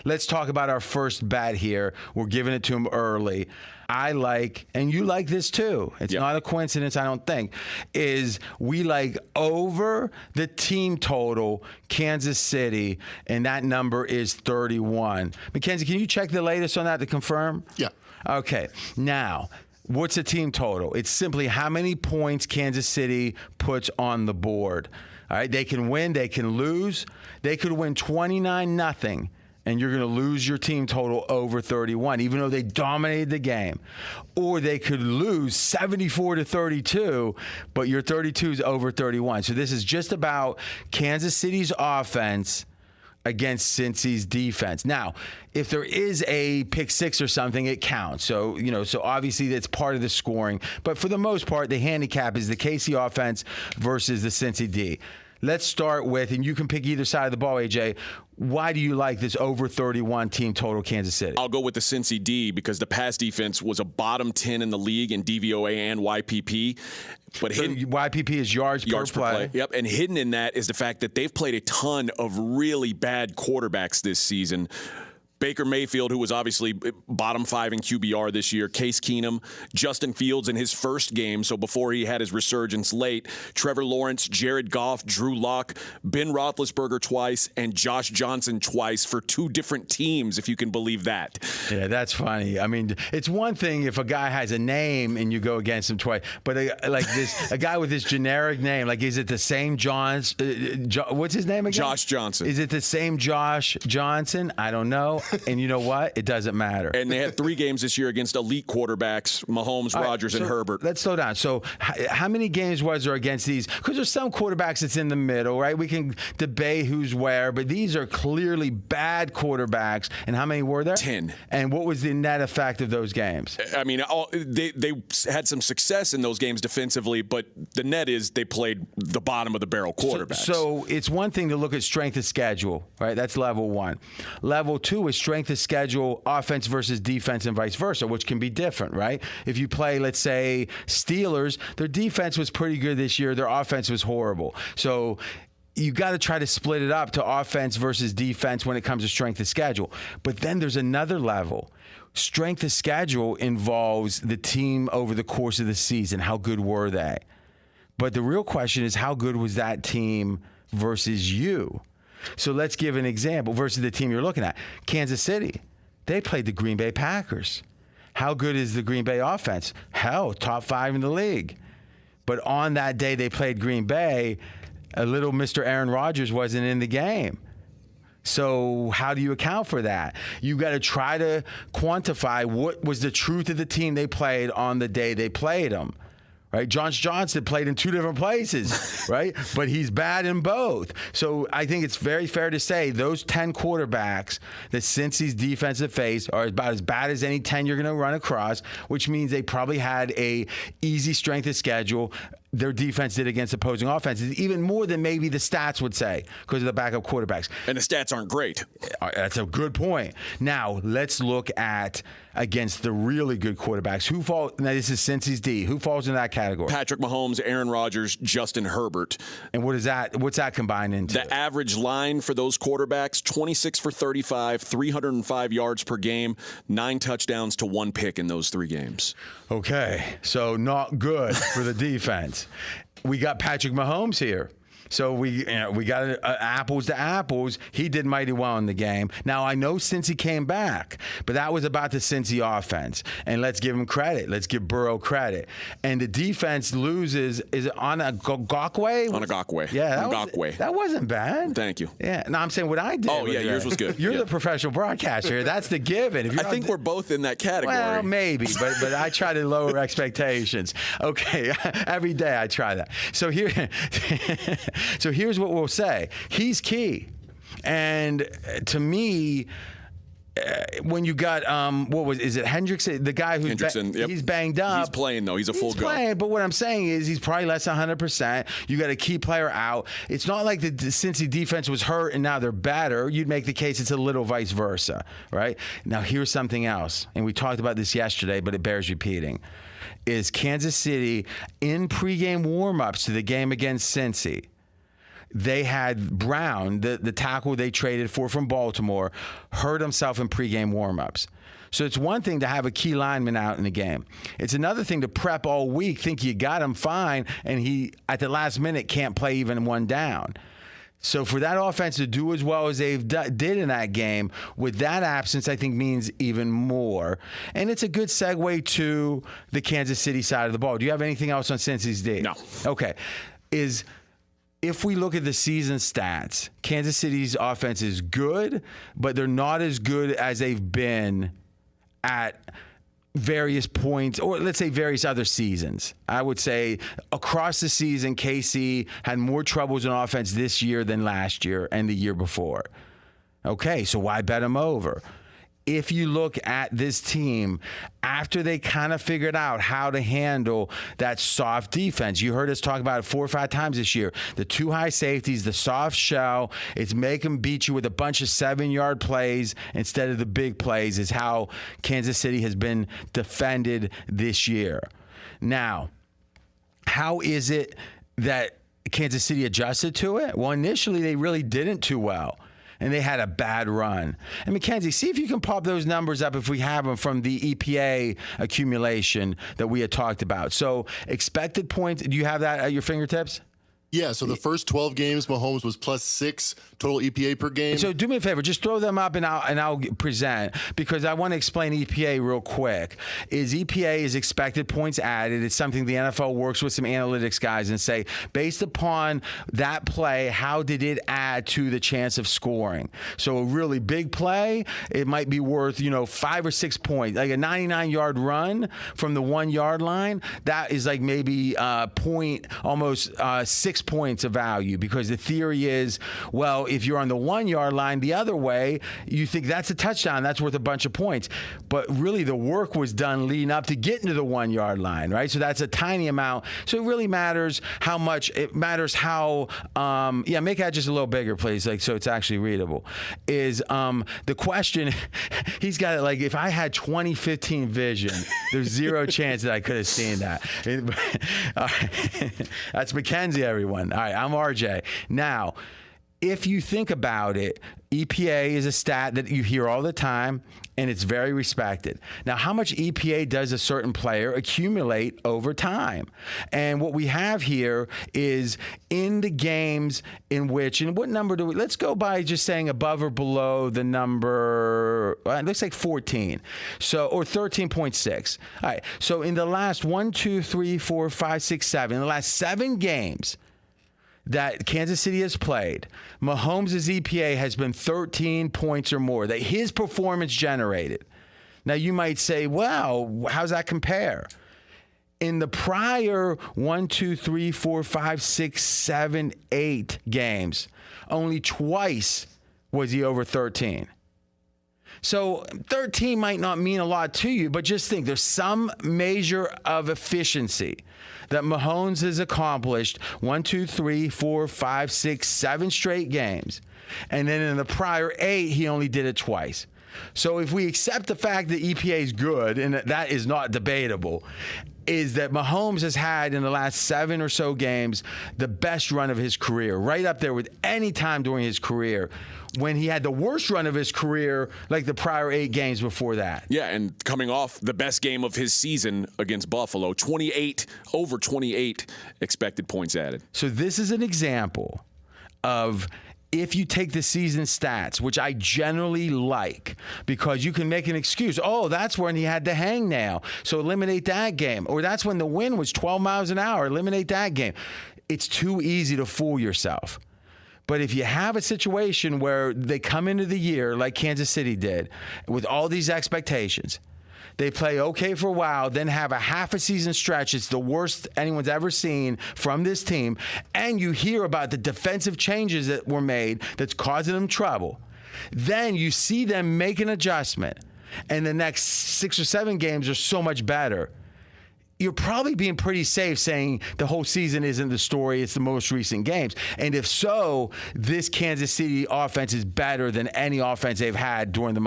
let's talk about our first bet here. We're giving it to him early. I like, and you like this too, it's not a coincidence, I don't think, is we like over the team total Kansas City, and that number is 31. Mackenzie, can you check the latest on that to confirm? Yeah. Okay. Now, what's the team total? It's simply how many points Kansas City puts on the board. All right, they can win, they can lose. They could win 29-0. And you're going to lose your team total over 31, even though they dominated the game. Or they could lose 74-32, but your 32 is over 31. So this is just about Kansas City's offense against Cincy's defense. Now, if there is a pick six or something, it counts. So, so obviously that's part of the scoring. But for the most part, the handicap is the KC offense versus the Cincy D. Let's start with, and you can pick either side of the ball, AJ. Why do you like this over 31 team total Kansas City? I'll go with the Cincy D because the pass defense was a bottom 10 in the league in DVOA and YPP. But YPP is yards per play. Yep, and hidden in that is the fact that they've played a ton of really bad quarterbacks this season. Baker Mayfield, who was obviously bottom 5 in QBR this year, Case Keenum, Justin Fields in his first game, so before he had his resurgence late, Trevor Lawrence, Jared Goff, Drew Lock, Ben Roethlisberger twice, and Josh Johnson twice for 2 different teams, if you can believe that. Yeah, that's funny. I mean, it's one thing if a guy has a name and you go against him twice, but a guy with this generic name, like is it the same Johns? What's his name again? Josh Johnson. Is it the same Josh Johnson? I don't know. And you know what? It doesn't matter. And they had 3 games this year against elite quarterbacks, Mahomes, Rodgers, and Herbert. Let's slow down. So how many games was there against these? Because there's some quarterbacks that's in the middle, right? We can debate who's where, but these are clearly bad quarterbacks. And how many were there? 10. And what was the net effect of those games? I mean, they had some success in those games defensively, but the net is they played the bottom of the barrel quarterbacks. So it's one thing to look at strength of schedule, right? That's level 1. Level 2 is strength of schedule, offense versus defense, and vice versa, which can be different, right? If you play, let's say, Steelers, their defense was pretty good this year. Their offense was horrible. So you got to try to split it up to offense versus defense when it comes to strength of schedule. But then there's another level. Strength of schedule involves the team over the course of the season. How good were they? But the real question is, how good was that team versus you? So let's give an example versus the team you're looking at. Kansas City, they played the Green Bay Packers. How good is the Green Bay offense? Hell, top 5 in the league. But on that day they played Green Bay, a little Mr. Aaron Rodgers wasn't in the game. So how do you account for that? You got to try to quantify what was the truth of the team they played on the day they played them. Right? Josh Johnson played in 2 different places, right? But he's bad in both. So I think it's very fair to say those 10 quarterbacks that Cincy's defensive face are about as bad as any 10 you're going to run across, which means they probably had a easy strength of schedule. Their defense did against opposing offenses, even more than maybe the stats would say because of the backup quarterbacks. And the stats aren't great. That's a good point. Now, let's look at against the really good quarterbacks. Now, this is Cincy's D. Who falls in that category? Patrick Mahomes, Aaron Rodgers, Justin Herbert. And what is that? What's that combined into? The average line for those quarterbacks, 26 for 35, 305 yards per game, 9 touchdowns to 1 pick in those 3 games. Okay, so not good for the defense. We got Patrick Mahomes here. So we got apples to apples. He did mighty well in the game. Now, I know Cincy came back, but that was about the Cincy offense. And let's give him credit. Let's give Burrow credit. And the defense loses. Is it on a Gakwe? On a Gakwe. Yeah, Gakwe. That wasn't bad. Thank you. Yeah. No, I'm saying what I did. Oh, yeah, yours was good. You're the professional broadcaster. That's the given. I think we're both in that category. Well, maybe, but I try to lower expectations. Okay, every day I try that. So here's what we'll say. He's key. And to me, when you got is it Hendrickson, the guy who's he's banged up. He's playing though. He's a full go. Playing, but what I'm saying is he's probably less than 100%. You got a key player out. It's not like the Cincy defense was hurt and now they're better. You'd make the case it's a little vice versa, right? Now here's something else, and we talked about this yesterday, but it bears repeating. Is Kansas City in pregame warm-ups to the game against Cincy? they had Brown, the tackle they traded for from Baltimore, hurt himself in pregame warmups. So it's one thing to have a key lineman out in the game. It's another thing to prep all week, think you got him fine, and he, at the last minute, can't play even one down. So for that offense to do as well as they did in that game, with that absence, I think means even more. And it's a good segue to the Kansas City side of the ball. Do you have anything else on Cincy's D? No. Okay. If we look at the season stats, Kansas City's offense is good, but they're not as good as they've been at various points, or let's say various other seasons. I would say across the season, KC had more troubles in offense this year than last year and the year before. Okay, so why bet them over? If you look at this team, after they kind of figured out how to handle that soft defense, you heard us talk about it 4 or 5 times this year, the 2 high safeties, the soft shell, it's make them beat you with a bunch of 7-yard plays instead of the big plays is how Kansas City has been defended this year. Now, how is it that Kansas City adjusted to it? Well, initially they really didn't too well. And they had a bad run. And Mackenzie, see if you can pop those numbers up if we have them from the EPA accumulation that we had talked about. So expected points, do you have that at your fingertips? Yeah, so the first 12 games, Mahomes was +6 total EPA per game. So do me a favor, just throw them up and I'll present, because I want to explain EPA real quick. EPA is expected points added. It's something the NFL works with some analytics guys and say, based upon that play, how did it add to the chance of scoring? So a really big play, it might be worth 5 or 6 points. Like a 99-yard run from the 1-yard line, that is like maybe almost 6 points of value, because the theory is, well, if you're on the 1-yard line the other way, you think that's a touchdown, that's worth a bunch of points. But really the work was done leading up to getting to the 1-yard line, right? So that's a tiny amount. So it really matters how much, it matters how, make that just a little bigger, please, so it's actually readable. Is the question, he's got it like, if I had 2015 vision, there's zero chance that I could have seen that. That's Mackenzie, everyone. All right, I'm RJ. Now, if you think about it, EPA is a stat that you hear all the time, and it's very respected. Now, how much EPA does a certain player accumulate over time? And what we have here is in the games in which, and what number do we, let's go by just saying above or below the number, it looks like 14, so, or 13.6. All right, so in the last 7, in the last 7 games that Kansas City has played, Mahomes' EPA has been 13 points or more that his performance generated. Now, you might say, well, how's that compare? In the prior 8 games, only twice was he over 13. So 13 might not mean a lot to you, but just think there's some measure of efficiency that Mahomes has accomplished 7 straight games. And then in the prior 8, he only did it twice. So if we accept the fact that EPA is good, and that is not debatable, is that Mahomes has had in the last 7 or so games the best run of his career, right up there with any time during his career, when he had the worst run of his career like the prior 8 games before that. Yeah, and coming off the best game of his season against Buffalo, over 28 expected points added. So this is an example of, if you take the season stats, which I generally like, because you can make an excuse. Oh, that's when he had the hangnail, so eliminate that game. Or that's when the wind was 12 miles an hour, eliminate that game. It's too easy to fool yourself. But if you have a situation where they come into the year like Kansas City did, with all these expectations, they play okay for a while, then have a half a season stretch. It's the worst anyone's ever seen from this team. And you hear about the defensive changes that were made that's causing them trouble. Then you see them make an adjustment, and the next 6 or 7 games are so much better. You're probably being pretty safe saying the whole season isn't the story, it's the most recent games. And if so, this Kansas City offense is better than any offense they've had during the